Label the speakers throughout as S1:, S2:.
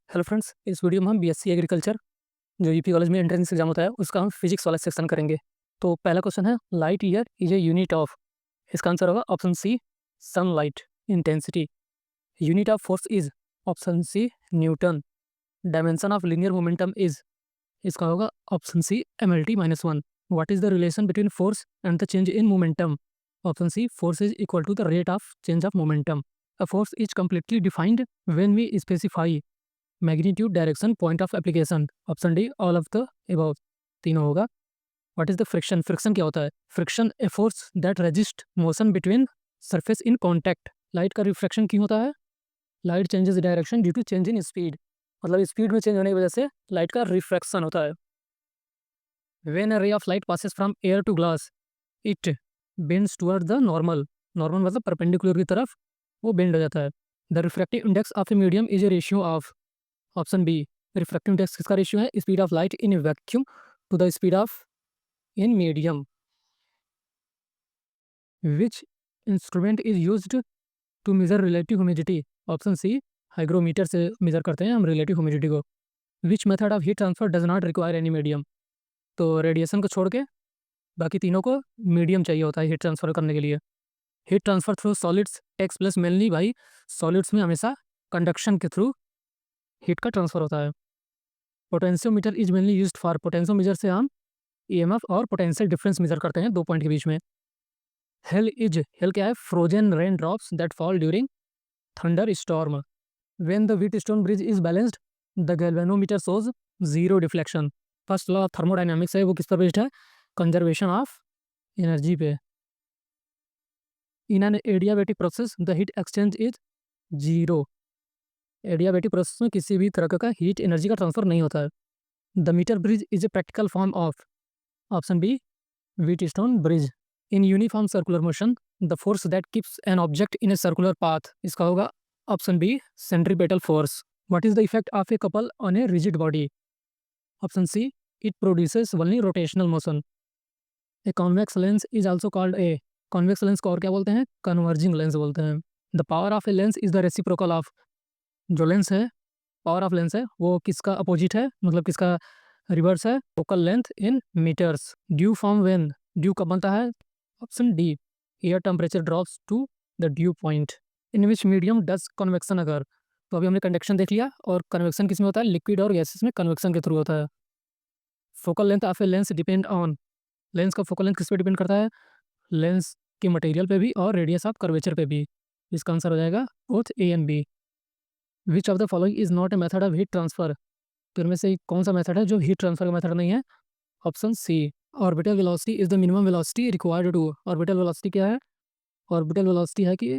S1: Hello friends, इस video में हम बीएससी एग्रीकलचर जो यूपी कॉलेज में एंट्रेंस एग्जाम होता है उसका हम फिजिक्स वाला सेक्शन करेंगे। तो पहला क्वेश्चन है, light year is a unit of. इसका आंसर होगा option C, sunlight intensity. Unit of force is option C, Newton. Dimension of linear momentum is, इसका होगा option C, mlt-1। What is the relation between force and the change in momentum? Option C, force is equal to the rate of change of momentum. A force is completely defined when we specify magnitude, direction, point of application. Option D, all of the above. तीनों होगा। What is the friction? Friction क्या होता है? Friction a force that resist motion between surface in contact. Light का refraction क्यों होता है? Light changes direction due to change in speed, मतलब स्पीड में चेंज होने की वजह से लाइट का रिफ्रैक्शन होता है। When a ray of light passes from air to glass it bends toward the normal. Normal मतलब परपेंडिकुलर की तरफ वो बेंड हो जाता है। The refractive index of a medium is a ratio of. Option B, refractive index किसका ratio है? Speed of light in vacuum to the speed of in medium. Which instrument is used to measure relative humidity? Option C, hygrometer से measure करते हैं हम relative humidity को। Which method of heat transfer does not require any medium? तो radiation को छोड़ के बाकी तीनों को मीडियम चाहिए होता है हीट ट्रांसफर करने के लिए। Heat transfer through solids takes place mainly by, solids में हमेशा कंडक्शन के थ्रू हीट का ट्रांसफर होता है। Potentiometer is mainly used for, potentiometer से हम ईएमएफ और पोटेंशियल डिफरेंस मेजर करते हैं दो पॉइंट के बीच में। हेल क्या है? Frozen rain drops that fall during thunder storm. When the Wheatstone bridge is balanced the galvanometer shows zero deflection. First law of thermodynamics है, वो किस पर बेस्ड है? कंजर्वेशन ऑफ एनर्जी पे। In an adiabatic process the heat exchange is zero. Adiabatic process में किसी भी तरह का हीट एनर्जी का ट्रांसफर नहीं होता है। The metre bridge is a practical form of. Option B, Wheatstone bridge. In uniform circular motion the force that keeps an object in a circular path. इसका होगा option B, centripetal force. What is the effect of a couple on a rigid body? Option C, it produces only rotational motion. A convex lens is also called a, convex lens को और क्या बोलते हैं? Converging lens बोलते हैं। The power of a lens is the reciprocal of. जो lens है, power of lens है, वो किसका अपोजिट है, मतलब किसका रिवर्स है? Focal length in metres. Dew form when, dew कब बनता है? Option D, air temperature drops to the dew point. In which medium does convection occur? तो अभी हमने कंडक्शन देख लिया, और कन्वेक्शन किस में होता है? लिक्विड और गैसेस में कन्वेक्शन के थ्रू होता है। Focal length of a lens depend on, lens का फोकल लेंथ किस पे डिपेंड करता है? लेंस के मटेरियल पे भी और रेडियस ऑफ कर्वेचर पे भी। इसका आंसर हो जाएगा both A and B. Which of the following is not a method of heat transfer? तो इनमें से कौन सा मेथड है जो हीट ट्रांसफर का मेथड नहीं है? Option C, orbital velocity is the minimum velocity required to. Orbital velocity क्या है? ऑर्बिटल वेलोसिटी है कि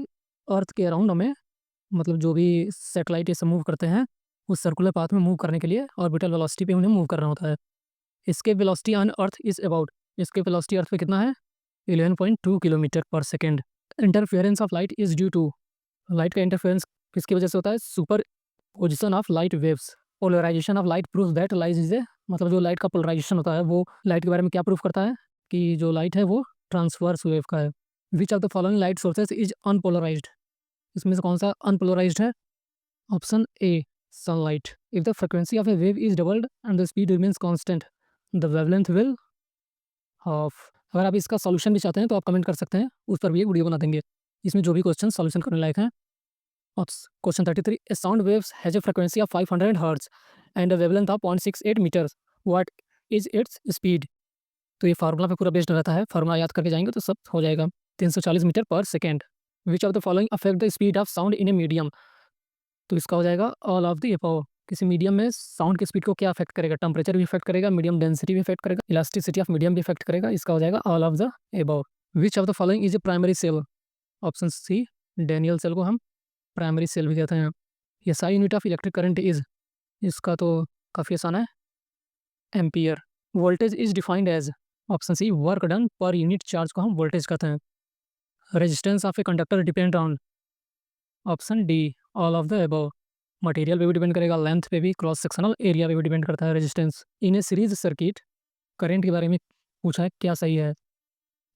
S1: अर्थ के अराउंड हमें, मतलब जो भी सैटेलाइट ये सब मूव करते हैं उस सर्कुलर पाथ में मूव करने के लिए ऑर्बिटल वेलोसिटी पे उन्हें मूव करना होता है। इसके velocity on earth is about, इसके वेलोसिटी अर्थ पे कितना है? 11.2 kilometre per second. Interference of light is due to, light का इंटरफेरेंस किसकी वजह से होता है? Superposition of light waves. Polarisation of light proves that light is a, मतलब जो लाइट का पोलराइजेशन होता है वो लाइट के बारे में क्या प्रूव करता है? कि जो लाइट है वो ट्रांसवर्स वेव का है। विच of the following light sources is unpolarised? इसमें से कौन सा अनपोलराइज्ड है? Option A, sunlight. If the frequency of A wave is doubled and the speed remains constant the wavelength will half. अगर आप इसका सॉल्यूशन भी चाहते हैं तो आप कमेंट कर सकते हैं, उस पर भी एक वीडियो बना देंगे। इसमें जो भी क्वेश्चन सॉल्यूशन करने लायक हैं। Question 33, a sound waves has a frequency of 500 hertz and a wavelength of 0.68 metres, what is its speed? तो ये फार्मूला पे पूरा बेस्ड रहता है, फार्मूला याद करके जाएंगे तो सब हो जाएगा। 340 metre per second. Which of the following affect the speed of sound in a medium? तो इसका हो जाएगा ऑल ऑफ द अबव। किसी मीडियम में साउंड की स्पीड को क्या अफेक्ट करेगा? टेम्परेचर भी इफेक्ट करेगा, मीडियम डेंसिटी भी इफेक्ट करेगा, इलास्टिसिटी ऑफ मीडियम भी इफेक्ट करेगा। इसका हो जाएगा all of the above. Which of the following is a primary cell? Option C, Daniell cell को हम प्राइमरी सेल भी कहते हैं। SI unit of electric current is, इसका तो काफ़ी आसान है, ampere. Voltage is defined as, option C, work done per unit charge को हम वोल्टेज कहते हैं। Resistance of a conductor depend on, option D, all of the above. Material पे भी डिपेंड करेगा, लेंथ पे भी, क्रॉस सेक्शनल एरिया पे भी डिपेंड करता है resistance. In a series circuit, current के बारे में पूछा है, क्या सही है?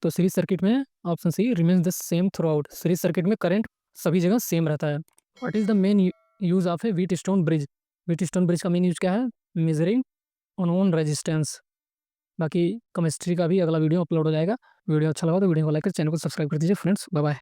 S1: तो सीरीज सर्किट में option C, remains the same throughout. Series circuit में करंट सभी जगह सेम रहता है। What is the main use of a Wheatstone bridge? Wheatstone bridge का मेन यूज़ क्या है? Measuring unknown resistance. बाकी केमिस्ट्री का भी अगला वीडियो अपलोड हो जाएगा। वीडियो अच्छा लगा तो वीडियो को लाइक कर, चैनल को सब्सक्राइब कर दीजिए फ्रेंड्स। Bye bye.